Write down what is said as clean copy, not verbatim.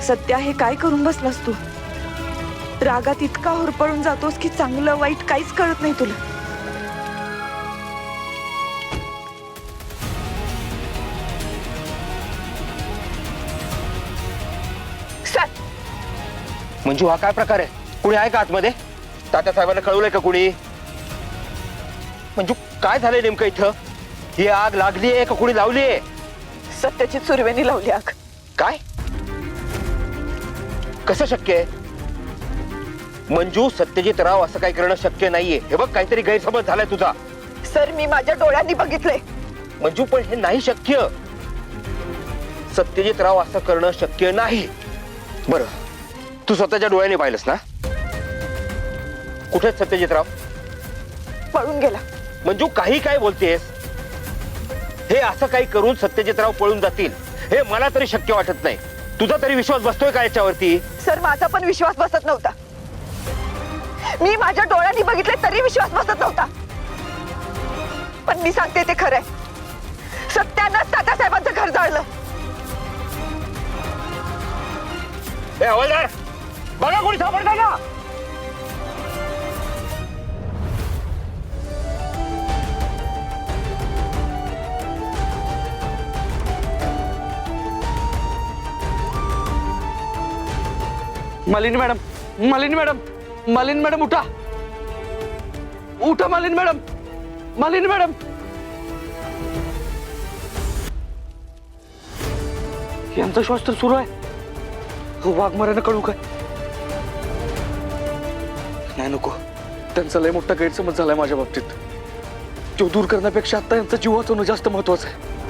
सत्या, हे काय करून बसलास तू? रागात इतका होरपळून जातोस की चांगलं वाईट काहीच कळत नाही तुला. मंजू, हा काय प्रकार आहे? कुणी आहे का आतमध्ये? तात्या साहेबांना कळवलंय का कुणी? मंजू, काय झालंय नेमकं इथं? ही आग लागली आहे का कुणी लावली आहे? सत्याची सुरवेनी लावली आग. काय? कसं शक्य आहे? मंजू, सत्यजित राव असं काही करणं शक्य नाहीये. हे बघ, काहीतरी गैरसमज झालाय तुझा. सर, मी माझ्या डोळ्यांनी बघितलंय. मंजू, पण हे नाही शक्य. सत्यजित राव असं करणं शक्य नाही. बरं, तू स्वतःच्या डोळ्याने पाहिलंस ना? कुठेच सत्यजित राव? पळून गेला. मंजू, काही काय बोलतेस? हे असं काही करून सत्यजितराव पळून जातील हे मला तरी शक्य वाटत नाही. तुझा तरी विश्वास बसतोय का याच्यावरती? सर, माझा पण विश्वास बसत नव्हता. मी माझ्या डोळ्यांनी बघितले तरी विश्वास बसत नव्हता. पण मी सांगते ते खरंय. सत्यानंच तात्यासाहेबांचं घर जाळलं. ए हवालदार, बघा कोणी सापडतं ना. Malini madam, Malini madam, Malini madam, उठा उठा. Malini madam, Malini madam. यांचा श्वास तर सुरू आहे. वाघमाऱ्यानं कळू काय? नाही, नको. त्यांचा लय मोठा गैरसमज झालाय माझ्या बाबतीत. तो दूर करण्यापेक्षा आता यांचा जीव वाचवणं जास्त महत्वाचं आहे.